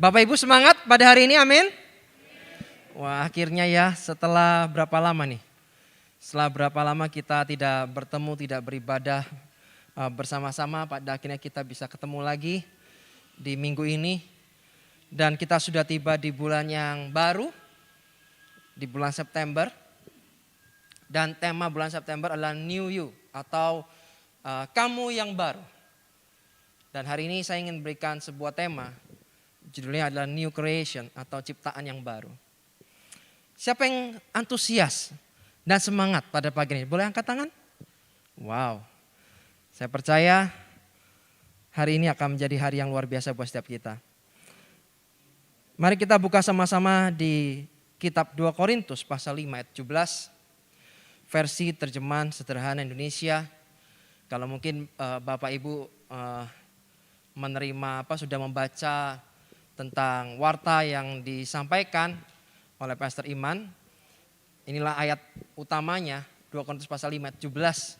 Bapak Ibu semangat pada hari ini, amin. Wah, akhirnya ya, setelah berapa lama nih? Setelah berapa lama kita tidak bertemu, tidak beribadah bersama-sama, pada akhirnya kita bisa ketemu lagi di minggu ini. Dan kita sudah tiba di bulan yang baru, di bulan September. Dan tema bulan September adalah New You atau kamu yang baru. Dan hari ini saya ingin berikan sebuah tema, judulnya adalah New Creation atau ciptaan yang baru. Siapa yang antusias dan semangat pada pagi ini? Boleh angkat tangan? Wow, saya percaya hari ini akan menjadi hari yang luar biasa buat setiap kita. Mari kita buka sama-sama di kitab 2 Korintus pasal 5 ayat 17. Versi terjemahan sederhana Indonesia. Kalau mungkin Bapak Ibu menerima sudah membaca tentang warta yang disampaikan oleh Pastor Iman. Inilah ayat utamanya 2 Korintus pasal 5 ayat 17.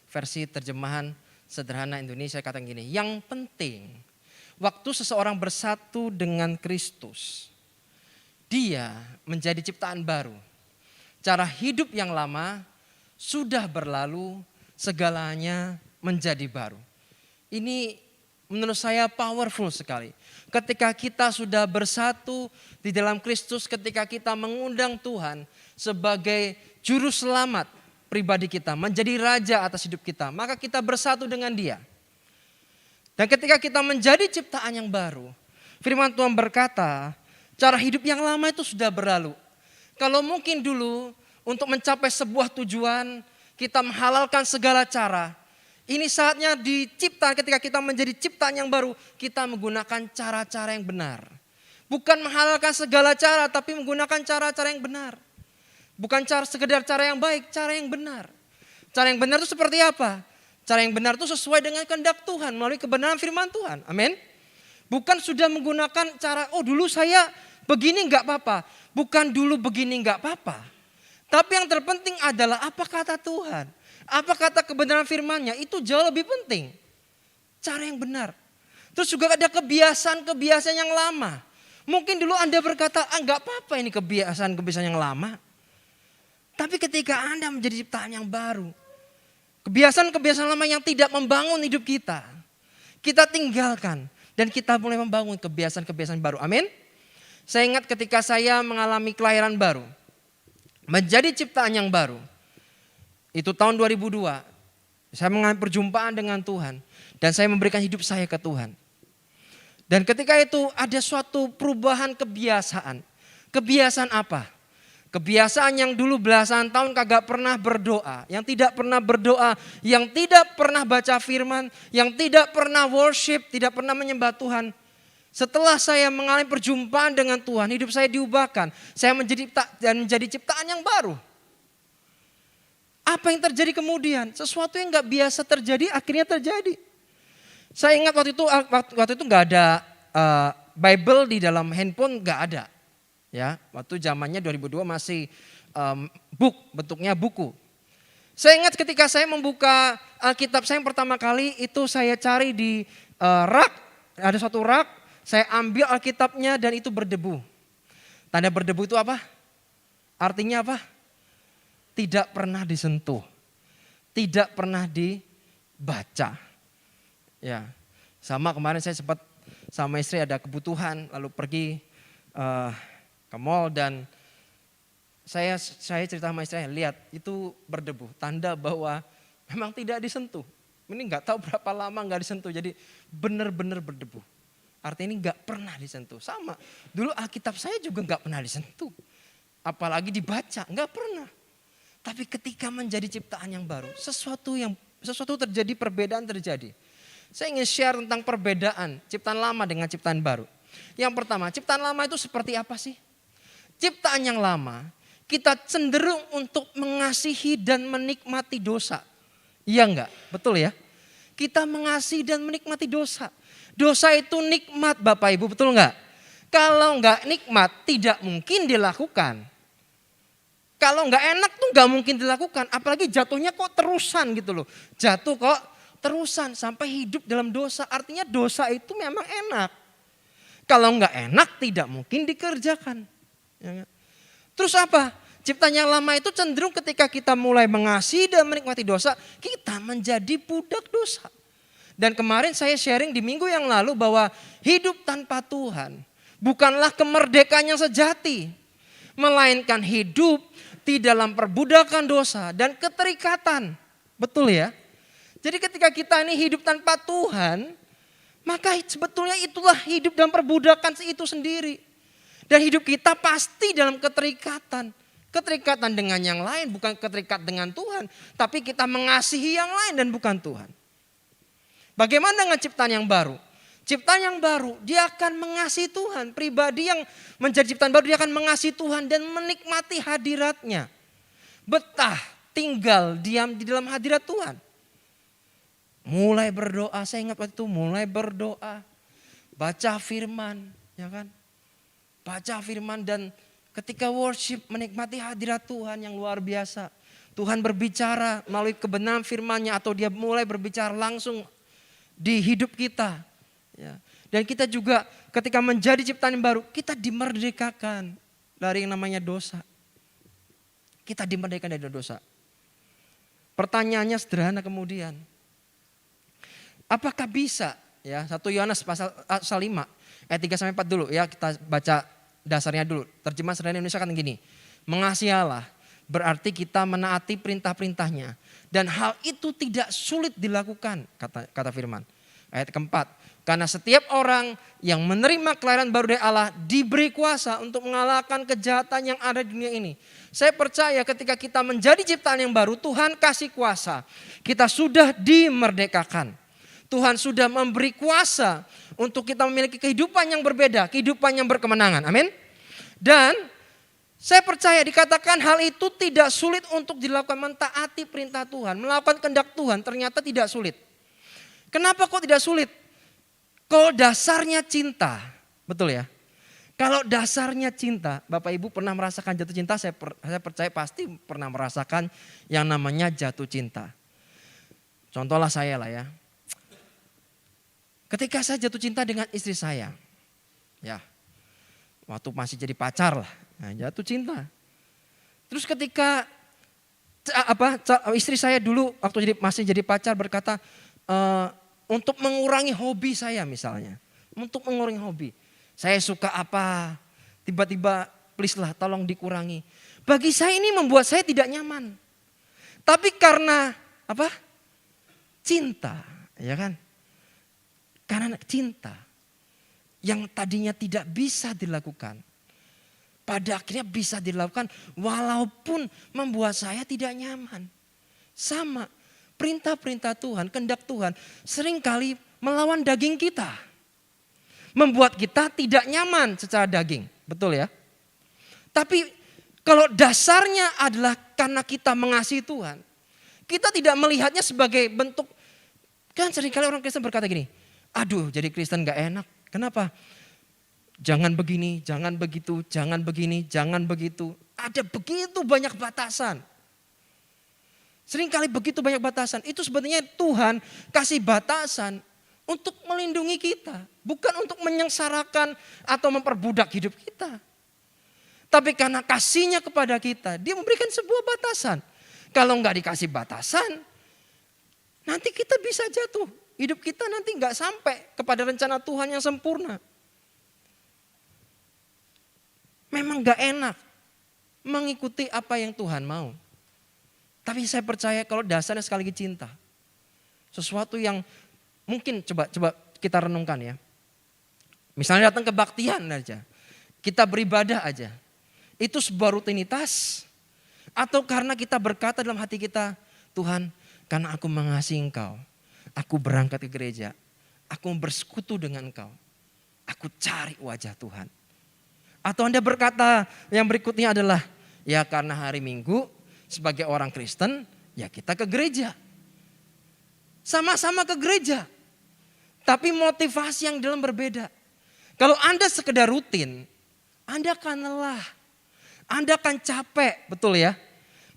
Versi terjemahan sederhana Indonesia kata gini, yang penting waktu seseorang bersatu dengan Kristus, dia menjadi ciptaan baru. Cara hidup yang lama sudah berlalu, segalanya menjadi baru. Ini menurut saya powerful sekali. Ketika kita sudah bersatu di dalam Kristus, ketika kita mengundang Tuhan sebagai juru selamat pribadi kita, menjadi raja atas hidup kita, maka kita bersatu dengan Dia. Dan ketika kita menjadi ciptaan yang baru, firman Tuhan berkata, cara hidup yang lama itu sudah berlalu. Kalau mungkin dulu untuk mencapai sebuah tujuan, kita menghalalkan segala cara. Ini saatnya dicipta, ketika kita menjadi ciptaan yang baru, kita menggunakan cara-cara yang benar. Bukan menghalalkan segala cara, tapi menggunakan cara-cara yang benar. Bukan sekedar cara yang baik, cara yang benar. Cara yang benar itu seperti apa? Cara yang benar itu sesuai dengan kehendak Tuhan, melalui kebenaran firman Tuhan. Amin. Bukan sudah menggunakan cara, dulu saya begini enggak apa-apa. Bukan dulu begini enggak apa-apa. Tapi yang terpenting adalah apa kata Tuhan. Apa kata kebenaran firman-Nya, itu jauh lebih penting. Cara yang benar. Terus juga ada kebiasaan-kebiasaan yang lama. Mungkin dulu Anda berkata, enggak apa-apa ini kebiasaan-kebiasaan yang lama. Tapi ketika Anda menjadi ciptaan yang baru, kebiasaan-kebiasaan lama yang tidak membangun hidup kita, kita tinggalkan. Dan kita mulai membangun kebiasaan-kebiasaan baru. Amin. Saya ingat ketika saya mengalami kelahiran baru, menjadi ciptaan yang baru. Itu tahun 2002. Saya mengalami perjumpaan dengan Tuhan. Dan saya memberikan hidup saya ke Tuhan. Dan ketika itu ada suatu perubahan kebiasaan. Kebiasaan apa? Kebiasaan yang dulu belasan tahun kagak pernah berdoa. Yang tidak pernah berdoa. Yang tidak pernah baca firman. Yang tidak pernah worship. Tidak pernah menyembah Tuhan. Setelah saya mengalami perjumpaan dengan Tuhan, hidup saya diubahkan. Saya menjadi ciptaan yang baru. Apa yang terjadi kemudian? Sesuatu yang gak biasa terjadi, akhirnya terjadi. Saya ingat waktu itu gak ada Bible di dalam handphone, gak ada. Ya, waktu zamannya 2002 masih bentuknya buku. Saya ingat ketika saya membuka Alkitab saya yang pertama kali, itu saya cari di rak, ada suatu rak. Saya ambil Alkitabnya dan itu berdebu. Tanda berdebu itu apa? Artinya apa? Tidak pernah disentuh. Tidak pernah dibaca. Ya, sama kemarin saya sempat sama istri ada kebutuhan lalu pergi ke mall dan saya cerita sama istri, lihat itu berdebu. Tanda bahwa memang tidak disentuh. Ini nggak tahu berapa lama nggak disentuh. Jadi benar-benar berdebu. Artinya ini gak pernah disentuh. Sama, dulu Alkitab saya juga gak pernah disentuh. Apalagi dibaca, gak pernah. Tapi ketika menjadi ciptaan yang baru, sesuatu terjadi, perbedaan terjadi. Saya ingin share tentang perbedaan ciptaan lama dengan ciptaan baru. Yang pertama, ciptaan lama itu seperti apa sih? Ciptaan yang lama, kita cenderung untuk mengasihi dan menikmati dosa. Iya enggak? Betul ya? Kita mengasihi dan menikmati dosa. Dosa itu nikmat Bapak Ibu, betul enggak? Kalau enggak nikmat tidak mungkin dilakukan. Kalau enggak enak tuh enggak mungkin dilakukan. Apalagi jatuhnya kok terusan gitu loh. Jatuh kok terusan sampai hidup dalam dosa. Artinya dosa itu memang enak. Kalau enggak enak tidak mungkin dikerjakan. Ya kan? Terus apa? Ciptaan yang lama itu cenderung ketika kita mulai mengasihi dan menikmati dosa, kita menjadi budak dosa. Dan kemarin saya sharing di minggu yang lalu bahwa hidup tanpa Tuhan bukanlah kemerdekaan yang sejati. Melainkan hidup di dalam perbudakan dosa dan keterikatan. Betul ya? Jadi ketika kita ini hidup tanpa Tuhan, maka sebetulnya itulah hidup dalam perbudakan itu sendiri. Dan hidup kita pasti dalam keterikatan. Keterikatan dengan yang lain, bukan keterikat dengan Tuhan. Tapi kita mengasihi yang lain dan bukan Tuhan. Bagaimana dengan ciptaan yang baru? Ciptaan yang baru, dia akan mengasihi Tuhan. Pribadi yang menjadi ciptaan baru, dia akan mengasihi Tuhan dan menikmati hadiratnya. Betah, tinggal, diam di dalam hadirat Tuhan. Mulai berdoa, saya ingat waktu itu mulai berdoa. Baca firman, ya kan? Baca firman dan ketika worship menikmati hadirat Tuhan yang luar biasa. Tuhan berbicara melalui kebenaran firman-Nya atau dia mulai berbicara langsung di hidup kita. Ya. Dan kita juga ketika menjadi ciptaan yang baru, kita dimerdekakan dari yang namanya dosa. Kita dimerdekakan dari dosa. Pertanyaannya sederhana kemudian. Apakah bisa? Ya, 1 Yohanes pasal 5 ayat 3 sampai 4 dulu ya, kita baca dasarnya dulu. Terjemahan sederhana Indonesia kan gini. Mengasihi Allah berarti kita menaati perintah-perintahnya. Dan hal itu tidak sulit dilakukan, kata firman. Ayat keempat, karena setiap orang yang menerima kelahiran baru dari Allah diberi kuasa untuk mengalahkan kejahatan yang ada di dunia ini. Saya percaya ketika kita menjadi ciptaan yang baru, Tuhan kasih kuasa. Kita sudah dimerdekakan. Tuhan sudah memberi kuasa untuk kita memiliki kehidupan yang berbeda, kehidupan yang berkemenangan. Amin. Dan saya percaya dikatakan hal itu tidak sulit untuk dilakukan, mentaati perintah Tuhan, melakukan kehendak Tuhan ternyata tidak sulit. Kenapa kok tidak sulit? Kalau dasarnya cinta, betul ya? Kalau dasarnya cinta, Bapak Ibu pernah merasakan jatuh cinta, saya percaya pasti pernah merasakan yang namanya jatuh cinta. Contohlah saya lah ya. Ketika saya jatuh cinta dengan istri saya, ya waktu masih jadi pacar lah, nah, jatuh cinta. Terus ketika istri saya dulu waktu masih jadi pacar berkata, untuk mengurangi hobi saya misalnya. Untuk mengurangi hobi. Saya suka apa, tiba-tiba please lah tolong dikurangi. Bagi saya ini membuat saya tidak nyaman. Tapi karena apa? Cinta, ya kan? Karena cinta yang tadinya tidak bisa dilakukan. Pada akhirnya bisa dilakukan walaupun membuat saya tidak nyaman. Sama. Perintah-perintah Tuhan, kehendak Tuhan seringkali melawan daging kita. Membuat kita tidak nyaman secara daging. Betul ya? Tapi kalau dasarnya adalah karena kita mengasihi Tuhan. Kita tidak melihatnya sebagai bentuk. Kan seringkali orang Kristen berkata gini. Aduh jadi Kristen gak enak. Kenapa? Jangan begini, jangan begitu, jangan begini, jangan begitu. Ada begitu banyak batasan. Seringkali begitu banyak batasan. Itu sebenarnya Tuhan kasih batasan untuk melindungi kita. Bukan untuk menyengsarakan atau memperbudak hidup kita. Tapi karena kasihnya kepada kita, dia memberikan sebuah batasan. Kalau enggak dikasih batasan, nanti kita bisa jatuh. Hidup kita nanti enggak sampai kepada rencana Tuhan yang sempurna. Memang enggak enak mengikuti apa yang Tuhan mau. Tapi saya percaya kalau dasarnya sekali lagi cinta. Sesuatu yang mungkin coba kita renungkan ya. Misalnya datang kebaktian aja. Kita beribadah aja. Itu sebuah rutinitas. Atau karena kita berkata dalam hati kita, Tuhan karena aku mengasihi Engkau. Aku berangkat ke gereja. Aku bersekutu dengan Engkau. Aku cari wajah Tuhan. Atau Anda berkata yang berikutnya adalah, ya karena hari Minggu sebagai orang Kristen, ya kita ke gereja. Sama-sama ke gereja. Tapi motivasi yang dalam berbeda. Kalau Anda sekedar rutin, Anda akan lelah. Anda akan capek, betul ya?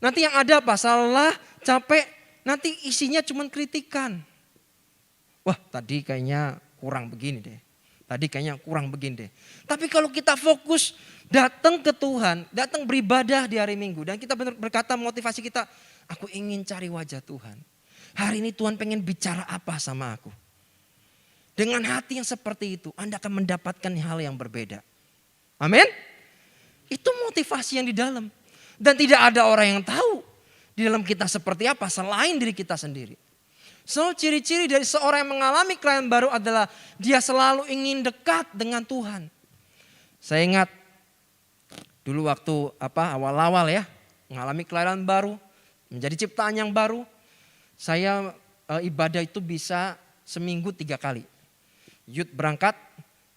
Nanti yang ada apa? Salah, capek, nanti isinya cuma kritikan. Wah tadi kayaknya kurang begini deh. Tadi kayaknya kurang begini deh. Tapi kalau kita fokus datang ke Tuhan, datang beribadah di hari Minggu. Dan kita berkata motivasi kita, aku ingin cari wajah Tuhan. Hari ini Tuhan pengen bicara apa sama aku. Dengan hati yang seperti itu, Anda akan mendapatkan hal yang berbeda. Amin. Itu motivasi yang di dalam. Dan tidak ada orang yang tahu di dalam kita seperti apa selain diri kita sendiri. So ciri-ciri dari seorang yang mengalami kelahiran baru adalah dia selalu ingin dekat dengan Tuhan. Saya ingat dulu waktu awal-awal ya mengalami kelahiran baru, menjadi ciptaan yang baru. Saya ibadah itu bisa seminggu 3 kali. Youth berangkat,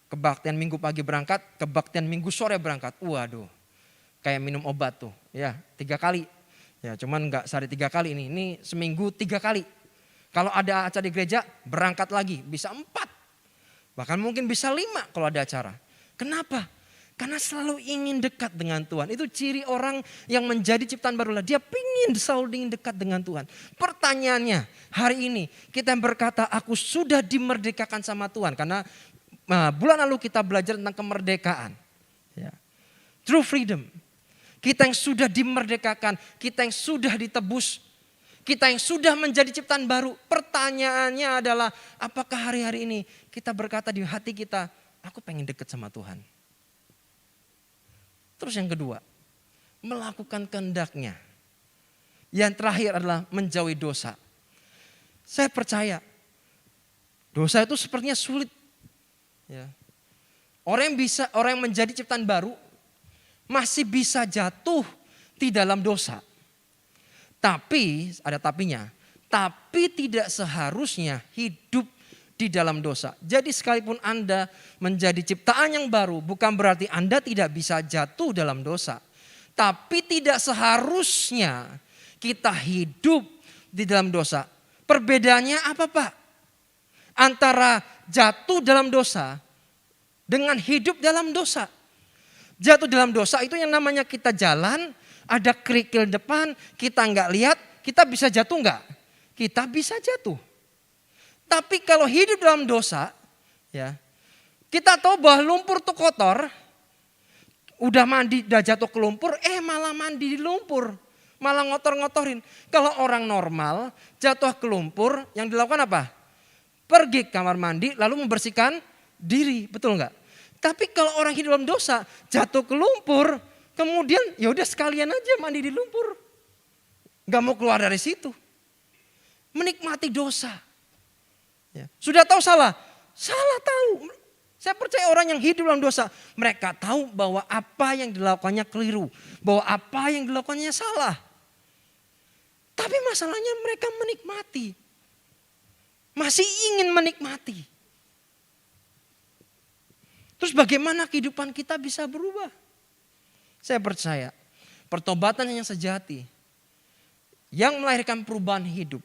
kebaktian minggu pagi berangkat, kebaktian minggu sore berangkat. Waduh, kayak minum obat tuh ya 3 kali. Ya cuman gak sehari 3 kali ini seminggu 3 kali. Kalau ada acara di gereja berangkat lagi bisa 4. Bahkan mungkin bisa 5 kalau ada acara. Kenapa? Karena selalu ingin dekat dengan Tuhan. Itu ciri orang yang menjadi ciptaan baru. Dia selalu ingin dekat dengan Tuhan. Pertanyaannya hari ini kita yang berkata aku sudah dimerdekakan sama Tuhan. Karena bulan lalu kita belajar tentang kemerdekaan. Ya. True freedom. Kita yang sudah dimerdekakan, kita yang sudah ditebus. Kita yang sudah menjadi ciptaan baru, pertanyaannya adalah apakah hari-hari ini kita berkata di hati kita, aku pengen dekat sama Tuhan. Terus yang kedua, melakukan kehendak-Nya. Yang terakhir adalah menjauhi dosa. Saya percaya dosa itu sepertinya sulit. Ya. Orang yang menjadi ciptaan baru masih bisa jatuh di dalam dosa. Tapi, ada tapinya, tapi tidak seharusnya hidup di dalam dosa. Jadi sekalipun Anda menjadi ciptaan yang baru, bukan berarti Anda tidak bisa jatuh dalam dosa. Tapi tidak seharusnya kita hidup di dalam dosa. Perbedaannya apa Pak? Antara jatuh dalam dosa dengan hidup dalam dosa. Jatuh dalam dosa itu yang namanya kita jalan, ada kerikil depan, kita nggak lihat, kita bisa jatuh nggak? Kita bisa jatuh. Tapi kalau hidup dalam dosa, ya kita tahu bahwa lumpur itu kotor, udah mandi, udah jatuh ke lumpur, malah mandi di lumpur, malah ngotor-ngotorin. Kalau orang normal jatuh ke lumpur, yang dilakukan apa? Pergi ke kamar mandi, lalu membersihkan diri, betul nggak? Tapi kalau orang hidup dalam dosa, jatuh ke lumpur, kemudian ya udah sekalian aja mandi di lumpur. Gak mau keluar dari situ. Menikmati dosa. Ya. Sudah tahu salah? Salah tahu. Saya percaya orang yang hidup dalam dosa. Mereka tahu bahwa apa yang dilakukannya keliru. Bahwa apa yang dilakukannya salah. Tapi masalahnya mereka menikmati. Masih ingin menikmati. Terus bagaimana kehidupan kita bisa berubah? Saya percaya pertobatan yang sejati yang melahirkan perubahan hidup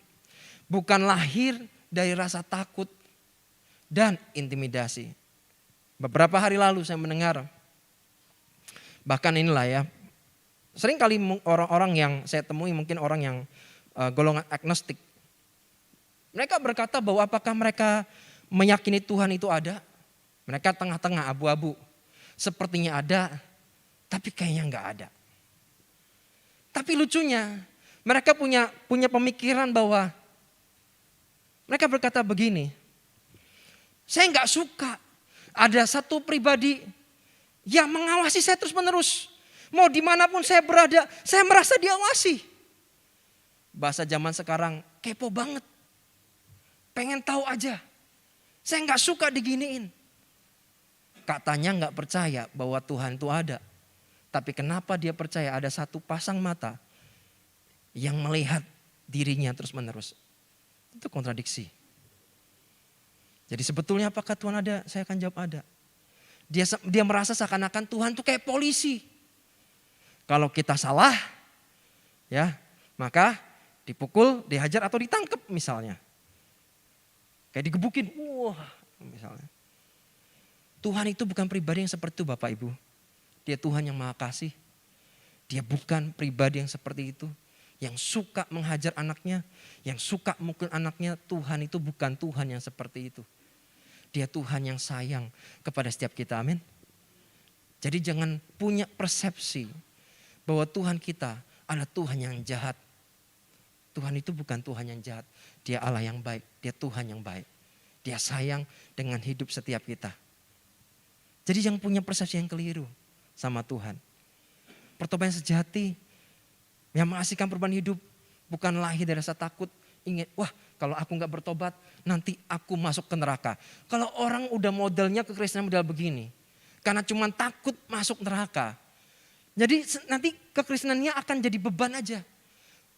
bukan lahir dari rasa takut dan intimidasi. Beberapa hari lalu saya mendengar, bahkan inilah ya, sering kali orang-orang yang saya temui mungkin orang yang golongan agnostik. Mereka berkata bahwa apakah mereka meyakini Tuhan itu ada? Mereka tengah-tengah abu-abu. Sepertinya ada, tapi kayaknya enggak ada. Tapi lucunya, mereka punya pemikiran bahwa mereka berkata begini, saya enggak suka ada satu pribadi yang mengawasi saya terus menerus. Mau dimanapun saya berada, saya merasa diawasi. Bahasa zaman sekarang kepo banget. Pengen tahu aja. Saya enggak suka diginiin. Katanya enggak percaya bahwa Tuhan itu ada. Tapi kenapa dia percaya ada satu pasang mata yang melihat dirinya terus menerus. Itu kontradiksi. Jadi sebetulnya apakah Tuhan ada? Saya akan jawab ada. Dia merasa seakan-akan Tuhan itu kayak polisi. Kalau kita salah, ya maka dipukul, dihajar atau ditangkap misalnya. Kayak digebukin, wah misalnya. Tuhan itu bukan pribadi yang seperti itu Bapak Ibu. Dia Tuhan yang Maha Kasih. Dia bukan pribadi yang seperti itu. Yang suka menghajar anaknya. Yang suka mukul anaknya. Tuhan itu bukan Tuhan yang seperti itu. Dia Tuhan yang sayang kepada setiap kita, amin. Jadi jangan punya persepsi bahwa Tuhan kita adalah Tuhan yang jahat. Tuhan itu bukan Tuhan yang jahat. Dia Allah yang baik, dia Tuhan yang baik. Dia sayang dengan hidup setiap kita. Jadi jangan punya persepsi yang keliru sama Tuhan. Pertobatan sejati yang menghasilkan perubahan hidup bukan lahir dari rasa takut. Ingat, wah kalau aku gak bertobat nanti aku masuk ke neraka. Kalau orang udah modelnya kekristenan model begini. Karena cuma takut masuk neraka. Jadi nanti kekristenannya akan jadi beban aja.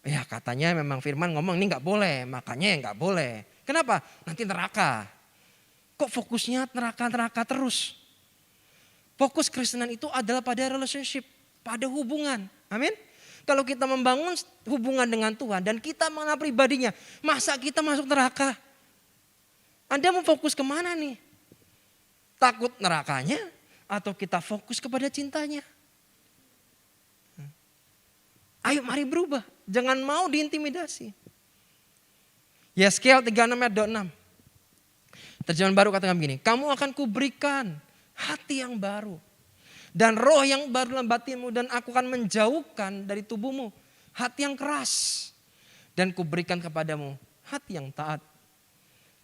Ya katanya memang firman ngomong ini gak boleh, makanya ya gak boleh. Kenapa? Nanti neraka. Kok fokusnya neraka-neraka terus? Fokus Kristenan itu adalah pada relationship, pada hubungan. Amin. Kalau kita membangun hubungan dengan Tuhan dan kita mengenal pribadinya, masa kita masuk neraka? Anda mau fokus kemana nih? Takut nerakanya atau kita fokus kepada cintanya? Ayo mari berubah, jangan mau diintimidasi. Yeskel 36 ayat 26. Terjemahan baru katakan begini, kamu akan kuberikan hati yang baru. Dan roh yang baru dalam batinmu, dan aku akan menjauhkan dari tubuhmu hati yang keras. Dan kuberikan kepadamu hati yang taat.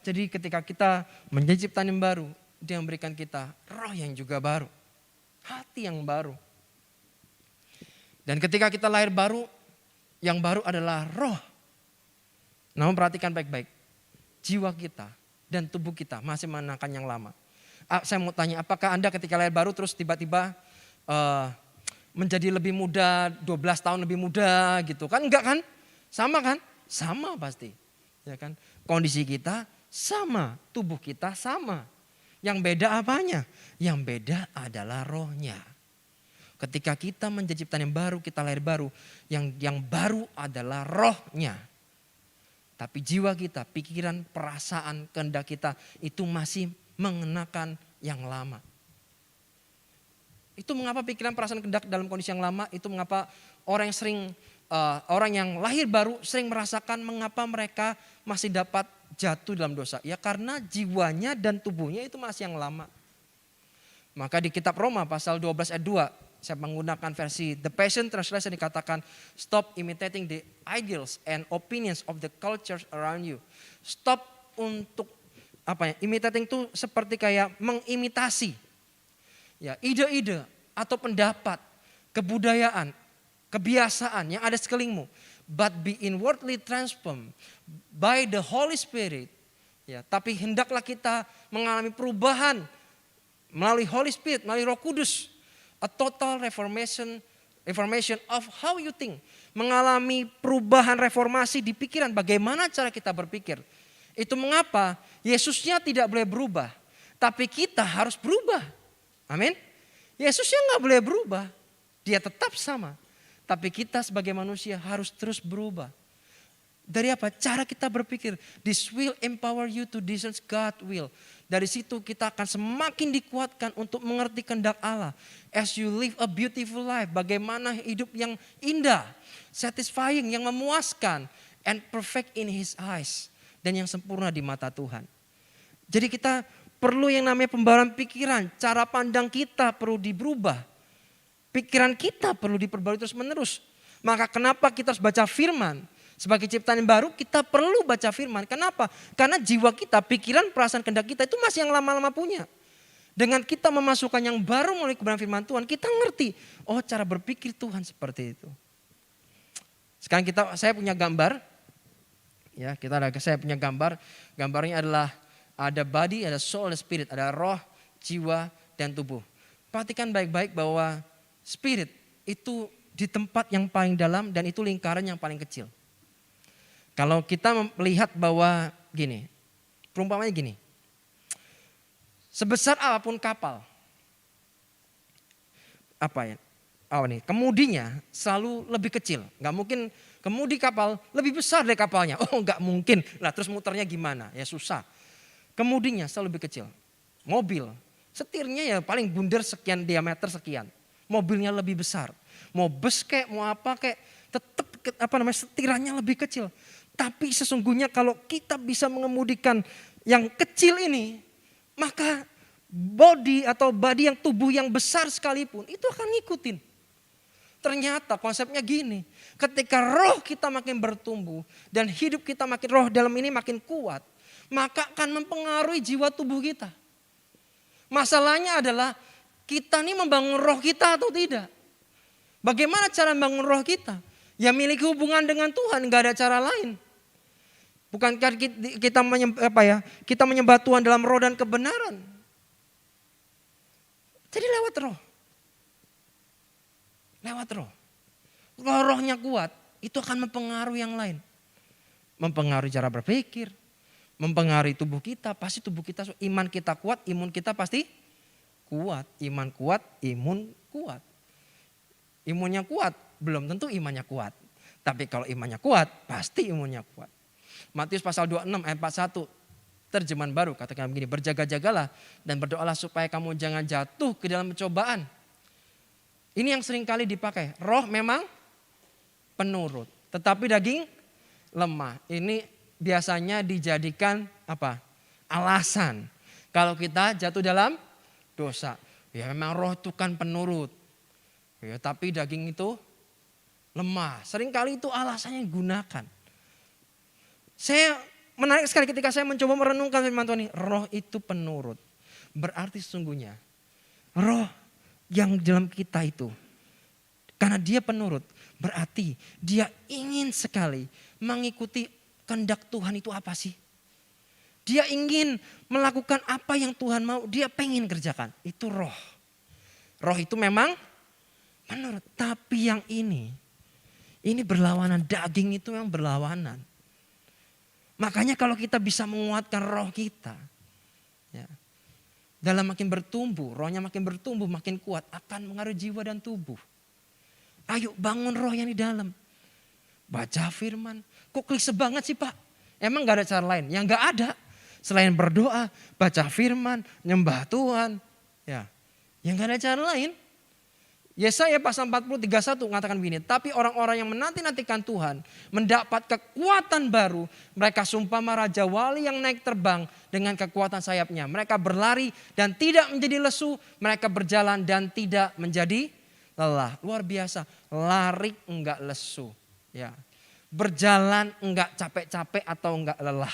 Jadi ketika kita menjadi ciptaan yang baru, dia memberikan kita roh yang juga baru. Hati yang baru. Dan ketika kita lahir baru, yang baru adalah roh. Namun perhatikan baik-baik, jiwa kita dan tubuh kita masih mengenakan yang lama. Saya mau tanya, apakah Anda ketika lahir baru terus tiba-tiba menjadi lebih muda, 12 tahun lebih muda gitu kan? Enggak kan? Sama kan? Sama pasti. Ya kan? Kondisi kita sama, tubuh kita sama. Yang beda apanya? Yang beda adalah rohnya. Ketika kita menjadi ciptaan yang baru, kita lahir baru, yang baru adalah rohnya. Tapi jiwa kita, pikiran, perasaan, kehendak kita itu masih mengenakan yang lama. Itu mengapa pikiran, perasaan, kehendak dalam kondisi yang lama, itu mengapa orang yang lahir baru sering merasakan mengapa mereka masih dapat jatuh dalam dosa. Ya karena jiwanya dan tubuhnya itu masih yang lama. Maka di kitab Roma pasal 12 ayat 2, saya menggunakan versi The Passion Translation dikatakan, stop imitating the ideals and opinions of the cultures around you. Stop untuk imitating itu seperti kayak mengimitasi ya ide-ide atau pendapat, kebudayaan, kebiasaan yang ada sekelilingmu, but be inwardly transformed by the Holy Spirit. Ya, tapi hendaklah kita mengalami perubahan melalui Holy Spirit, melalui Roh Kudus, a total reformation of how you think, mengalami perubahan reformasi di pikiran, bagaimana cara kita berpikir. Itu mengapa Yesusnya tidak boleh berubah, tapi kita harus berubah. Amin. Yesusnya nggak boleh berubah, dia tetap sama. Tapi kita sebagai manusia harus terus berubah. Dari apa? Cara kita berpikir. This will empower you to discern God's will. Dari situ kita akan semakin dikuatkan untuk mengerti kehendak Allah. As you live a beautiful life, bagaimana hidup yang indah, satisfying, yang memuaskan, and perfect in His eyes. Dan yang sempurna di mata Tuhan. Jadi kita perlu yang namanya pembaruan pikiran, cara pandang kita perlu diberubah. Pikiran kita perlu diperbarui terus menerus. Maka kenapa kita harus baca firman? Sebagai ciptaan yang baru kita perlu baca firman. Kenapa? Karena jiwa kita, pikiran, perasaan, kehendak kita itu masih yang lama-lama punya. Dengan kita memasukkan yang baru melalui kebenaran firman Tuhan, kita ngerti, oh cara berpikir Tuhan seperti itu. Sekarang saya punya gambar. Ya, saya punya gambar. Gambarnya adalah ada body, ada soul, ada spirit, ada roh, jiwa, dan tubuh. Perhatikan baik-baik bahwa spirit itu di tempat yang paling dalam dan itu lingkaran yang paling kecil. Kalau kita melihat bahwa gini, perumpamannya gini. Sebesar apapun kapal, kemudinya selalu lebih kecil. Gak mungkin kemudi kapal lebih besar dari kapalnya. Oh gak mungkin. Nah terus muternya gimana? Ya susah. Kemudinya selalu lebih kecil. Mobil, setirnya ya paling bundar sekian, diameter sekian. Mobilnya lebih besar. Mau bus kayak, mau apa kayak, tetap setirannya lebih kecil. Tapi sesungguhnya kalau kita bisa mengemudikan yang kecil ini, maka body atau body yang tubuh yang besar sekalipun itu akan ngikutin. Ternyata konsepnya gini, ketika roh kita makin bertumbuh dan hidup kita makin roh dalam ini makin kuat, maka akan mempengaruhi jiwa tubuh kita. Masalahnya adalah kita nih membangun roh kita atau tidak. Bagaimana cara membangun roh kita? Ya miliki hubungan dengan Tuhan, gak ada cara lain. Bukankah kita menyembah Tuhan dalam roh dan kebenaran? Jadi lewat roh. Lewat roh. Kalau rohnya kuat, itu akan mempengaruhi yang lain. Mempengaruhi cara berpikir, mempengaruhi tubuh kita. Pasti tubuh kita, iman kita kuat, imun kita pasti kuat. Iman kuat, imun kuat. Imunnya kuat, belum tentu imannya kuat. Tapi kalau imannya kuat, pasti imunnya kuat. Matius pasal 26 ayat 41, terjemahan baru katakan begini, berjaga-jagalah dan berdoalah supaya kamu jangan jatuh ke dalam pencobaan. Ini yang sering kali dipakai, roh memang penurut, tetapi daging lemah. Ini biasanya dijadikan alasan kalau kita jatuh dalam dosa. Ya memang roh itu kan penurut, ya, tapi daging itu lemah. Sering kali itu alasannya digunakan. Saya menarik sekali ketika saya mencoba merenungkan firman Tuhan ini. Roh itu penurut. Berarti sesungguhnya roh yang dalam kita itu, karena dia penurut, berarti dia ingin sekali mengikuti kehendak Tuhan itu apa sih. Dia ingin melakukan apa yang Tuhan mau, dia pengen kerjakan. Itu roh. Roh itu memang menurut, tapi yang ini berlawanan, daging itu yang berlawanan. Makanya kalau kita bisa menguatkan roh kita, ya, dalam makin bertumbuh, rohnya makin bertumbuh, makin kuat, akan mengaruhi jiwa dan tubuh. Ayo bangun roh yang di dalam. Baca firman. Kok klise banget sih Pak? Emang gak ada cara lain? Yang gak ada. Selain berdoa, baca firman, nyembah Tuhan. Ya, yang gak ada cara lain. Yesaya pasal 40:31 mengatakan begini, tapi orang-orang yang menanti-nantikan Tuhan mendapat kekuatan baru. Mereka sumpama raja wali yang naik terbang dengan kekuatan sayapnya. Mereka berlari dan tidak menjadi lesu. Mereka berjalan dan tidak menjadi lelah. Luar biasa, lari enggak lesu. Ya. Berjalan enggak capek-capek atau enggak lelah.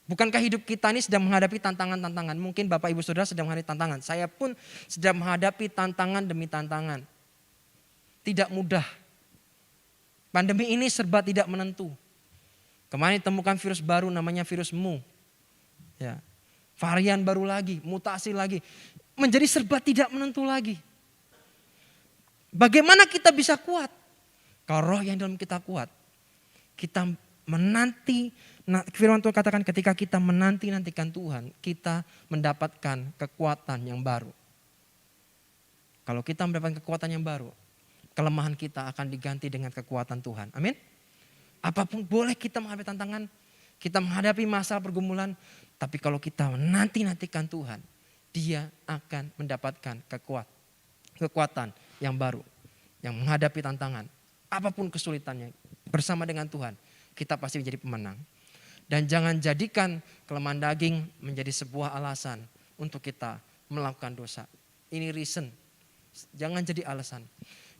Bukankah hidup kita ini sedang menghadapi tantangan-tantangan? Mungkin Bapak Ibu Saudara sedang menghadapi tantangan. Saya pun sedang menghadapi tantangan demi tantangan. Tidak mudah. Pandemi ini serba tidak menentu. Kemarin ditemukan virus baru namanya virus mu. Ya. Varian baru lagi, mutasi lagi. Menjadi serba tidak menentu lagi. Bagaimana kita bisa kuat? Kalau roh yang dalam kita kuat. Kita menanti. Nah, firman Tuhan katakan ketika kita menanti-nantikan Tuhan, kita mendapatkan kekuatan yang baru. Kalau kita mendapatkan kekuatan yang baru, kelemahan kita akan diganti dengan kekuatan Tuhan. Amin. Apapun boleh kita menghadapi tantangan, kita menghadapi masalah pergumulan, tapi kalau kita menanti-nantikan Tuhan, dia akan mendapatkan kekuatan yang baru, yang menghadapi tantangan. Apapun kesulitannya, bersama dengan Tuhan, kita pasti menjadi pemenang. Dan jangan jadikan kelemahan daging menjadi sebuah alasan untuk kita melakukan dosa. Ini reason, jangan jadi alasan.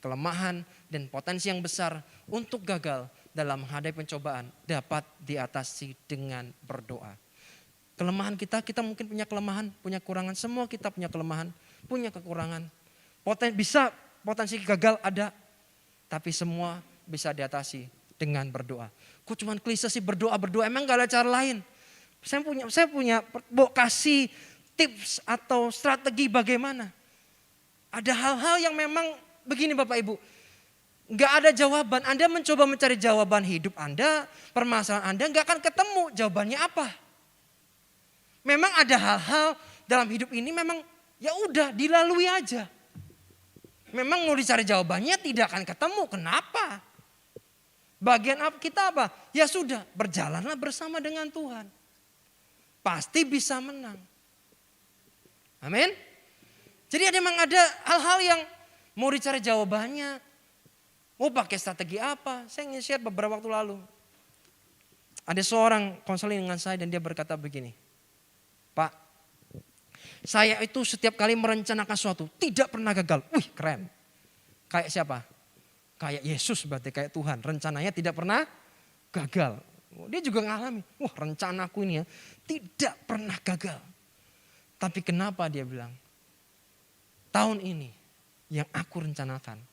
Kelemahan dan potensi yang besar untuk gagal dalam menghadapi pencobaan dapat diatasi dengan berdoa. Kelemahan kita mungkin punya kelemahan, punya kekurangan. Semua kita punya kelemahan, punya kekurangan. Potensi gagal ada, tapi semua bisa diatasi dengan berdoa. Kok cuma klise sih berdoa, emang gak ada cara lain. Saya punya kasih tips atau strategi bagaimana. Ada hal-hal yang memang begini Bapak Ibu. Gak ada jawaban, Anda mencoba mencari jawaban hidup Anda, permasalahan Anda gak akan ketemu jawabannya apa. Memang ada hal-hal dalam hidup ini memang ya udah dilalui aja. Memang mau dicari jawabannya tidak akan ketemu, kenapa? Bagian kita apa? Ya sudah, berjalanlah bersama dengan Tuhan. Pasti bisa menang. Amin. Jadi memang ada hal-hal yang mau dicari jawabannya. Mau pakai strategi apa? Saya ingin share beberapa waktu lalu. Ada seorang konseling dengan saya dan dia berkata begini. Pak, Saya itu setiap kali merencanakan sesuatu tidak pernah gagal. Wih keren. Kayak siapa? Kayak Yesus berarti, kayak Tuhan. Rencananya tidak pernah gagal. Dia juga ngalami, wah rencanaku ini ya tidak pernah gagal. Tapi kenapa dia bilang, tahun ini yang aku rencanakan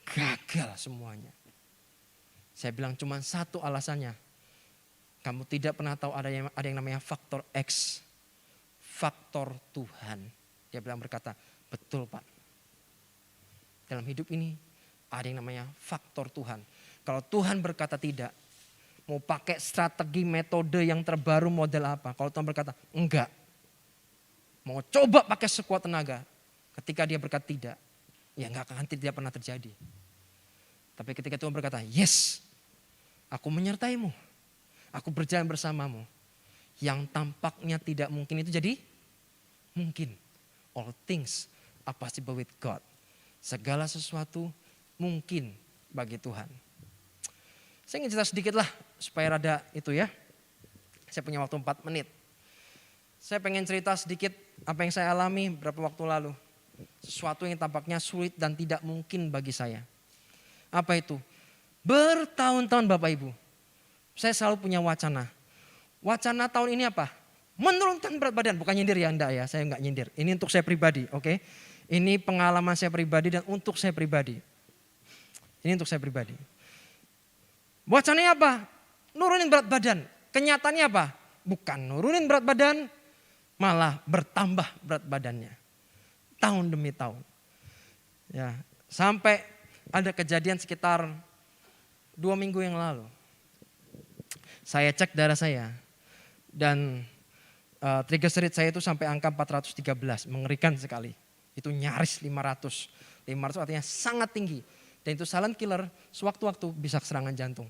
gagal semuanya. Saya bilang cuma satu alasannya. Kamu tidak pernah tahu ada yang namanya faktor X. Faktor Tuhan. Dia bilang berkata, betul Pak. Dalam hidup ini ada yang namanya faktor Tuhan. Kalau Tuhan berkata tidak, mau pakai strategi metode yang terbaru model apa. Kalau Tuhan berkata enggak. Mau coba pakai sekuat tenaga. Ketika dia berkata tidak, ya enggak akan tidak pernah terjadi. Tapi ketika Tuhan berkata yes, aku menyertaimu. Aku berjalan bersamamu. Yang tampaknya tidak mungkin itu jadi mungkin. All things are possible with God. Segala sesuatu mungkin bagi Tuhan. Saya ingin cerita sedikit lah supaya rada itu ya. Saya punya waktu 4 menit. Saya pengen cerita sedikit apa yang saya alami beberapa waktu lalu. Sesuatu yang tampaknya sulit dan tidak mungkin bagi saya. Apa itu? Bertahun-tahun Bapak Ibu. Saya selalu punya wacana. Wacana tahun ini apa? Menurunkan berat badan. Bukan nyindir ya, enggak ya. Saya enggak nyindir. Ini untuk saya pribadi, oke? Ini pengalaman saya pribadi dan untuk saya pribadi. Ini untuk saya pribadi. Wacananya apa? Nurunin berat badan. Kenyataannya apa? Bukan nurunin berat badan, malah bertambah berat badannya. Tahun demi tahun. Ya, sampai ada kejadian sekitar 2 minggu yang lalu. Saya cek darah saya dan triglycerid saya itu sampai angka 413, mengerikan sekali. Itu nyaris 500. 500 artinya sangat tinggi. Dan itu silent killer, sewaktu-waktu bisa serangan jantung.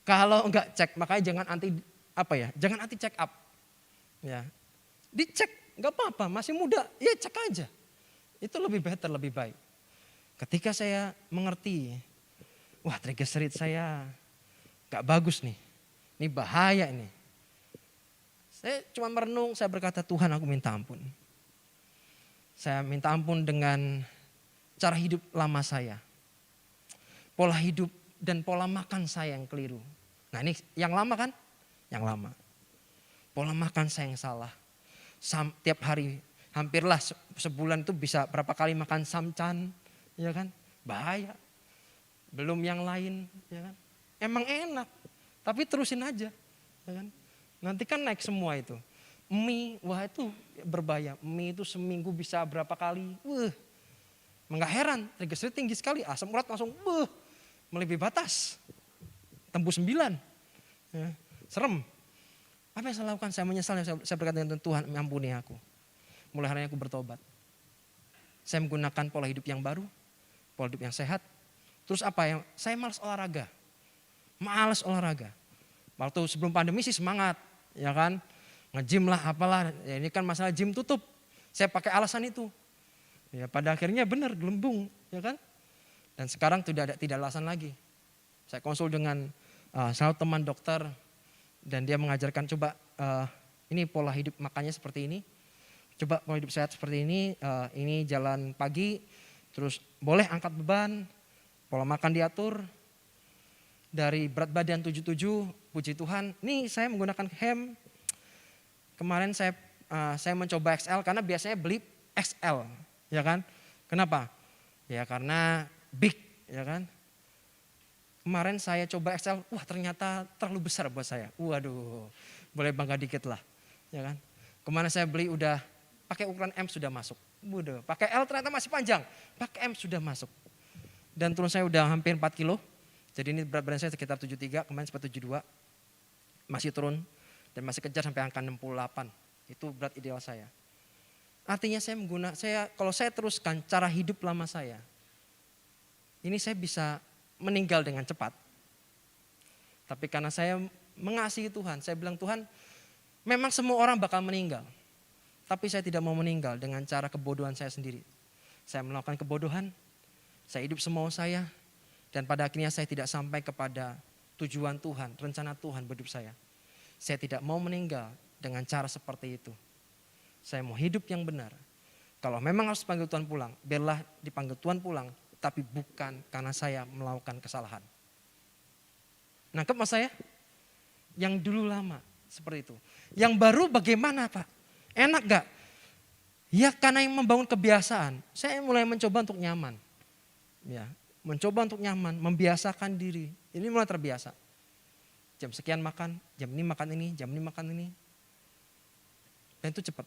Kalau enggak cek, makanya jangan jangan anti check up. Ya. Dicek, enggak apa-apa, masih muda, ya cek aja. Itu lebih better, lebih baik. Ketika saya mengerti, wah triglycerid saya enggak bagus nih. Ini bahaya ini. Saya cuma merenung, saya berkata Tuhan aku minta ampun. Saya minta ampun dengan cara hidup lama saya. Pola hidup dan pola makan saya yang keliru. Nah ini yang lama kan? Yang lama. Pola makan saya yang salah. Tiap hari hampirlah sebulan itu bisa berapa kali makan samcan. Ya kan? Bahaya. Belum yang lain. Ya kan? Emang enak. Tapi terusin aja. Ya kan? Nanti kan naik semua itu. Mie, wah itu berbahaya. Mie itu seminggu bisa berapa kali. Enggak heran, triglycerid tinggi sekali. Asam urat langsung melebihi batas. Tembus 9. Ya, serem. Apa yang saya lakukan? Saya menyesal. Saya berkata dengan Tuhan, ampuni aku. Mulai hari ini aku bertobat. Saya menggunakan pola hidup yang baru. Pola hidup yang sehat. Terus apa? Saya malas olahraga. Malas olahraga. Waktu sebelum pandemi sih semangat, ya kan, nge-gym lah apalah, ya ini kan masalah gym tutup, saya pakai alasan itu, ya pada akhirnya benar gelembung, ya kan, dan sekarang tidak alasan lagi. Saya konsul dengan salah teman dokter dan dia mengajarkan coba ini pola hidup makannya seperti ini, coba pola hidup sehat seperti ini jalan pagi, terus boleh angkat beban, pola makan diatur. Dari berat badan 77, puji Tuhan, nih saya menggunakan hem. Kemarin saya mencoba XL karena biasanya beli XL, ya kan? Kenapa? Ya karena big, ya kan? Kemarin saya coba XL, wah ternyata terlalu besar buat saya. Waduh, boleh bangga dikit lah, ya kan? Kemarin saya beli udah pakai ukuran M sudah masuk. Waduh, pakai L ternyata masih panjang, pakai M sudah masuk. Dan turun saya udah hampir 4 kilo. Jadi ini berat badan saya sekitar 73, kemarin sempat 72. Masih turun dan masih kejar sampai angka 68. Itu berat ideal saya. Artinya kalau saya teruskan cara hidup lama saya, ini saya bisa meninggal dengan cepat. Tapi karena saya mengasihi Tuhan, saya bilang Tuhan, memang semua orang bakal meninggal. Tapi saya tidak mau meninggal dengan cara kebodohan saya sendiri. Saya melakukan kebodohan, saya hidup semau saya. Dan pada akhirnya saya tidak sampai kepada tujuan Tuhan, rencana Tuhan hidup saya. Saya tidak mau meninggal dengan cara seperti itu. Saya mau hidup yang benar. Kalau memang harus dipanggil Tuhan pulang, biarlah dipanggil Tuhan pulang, tapi bukan karena saya melakukan kesalahan. Nangkep mas saya? Yang dulu lama seperti itu. Yang baru bagaimana Pak? Enak gak? Ya karena yang membangun kebiasaan, saya mulai mencoba untuk nyaman. Ya, mencoba untuk nyaman, membiasakan diri. Ini mulai terbiasa. Jam sekian makan, jam ini makan ini, jam ini makan ini. Dan itu cepat.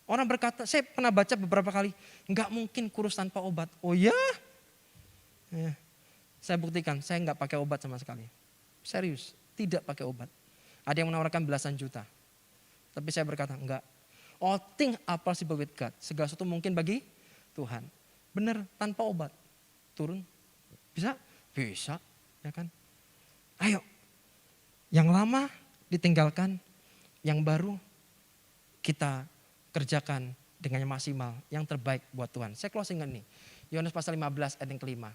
Orang berkata, saya pernah baca beberapa kali, nggak mungkin kurus tanpa obat. Oh ya? Saya buktikan, saya nggak pakai obat sama sekali. Serius, tidak pakai obat. Ada yang menawarkan belasan juta. Tapi saya berkata, enggak. All things are possible with God. Segala sesuatu mungkin bagi Tuhan. Benar, tanpa obat. Turun. Bisa? Bisa. Ya kan? Ayo. Yang lama ditinggalkan, yang baru kita kerjakan dengan yang maksimal, yang terbaik buat Tuhan. Saya closing nih. Yohanes pasal 15 ayat yang kelima.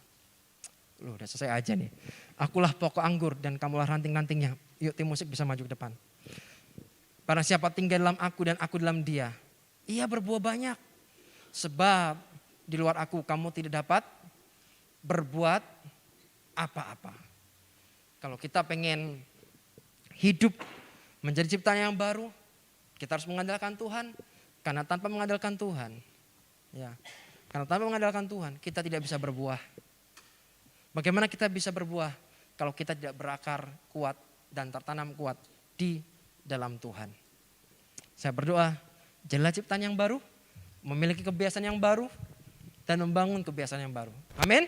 Loh udah selesai aja nih. Akulah pokok anggur dan kamulah ranting-rantingnya. Yuk tim musik bisa maju ke depan. Barang siapa tinggal dalam aku dan aku dalam dia, ia berbuah banyak. Sebab di luar aku kamu tidak dapat berbuat apa-apa. Kalau kita pengen hidup menjadi ciptaan yang baru, kita harus mengandalkan Tuhan. Karena tanpa mengandalkan Tuhan, ya, karena tanpa mengandalkan Tuhan, kita tidak bisa berbuah. Bagaimana kita bisa berbuah kalau kita tidak berakar kuat dan tertanam kuat di dalam Tuhan? Saya berdoa, jadilah ciptaan yang baru, memiliki kebiasaan yang baru, dan membangun kebiasaan yang baru. Amin.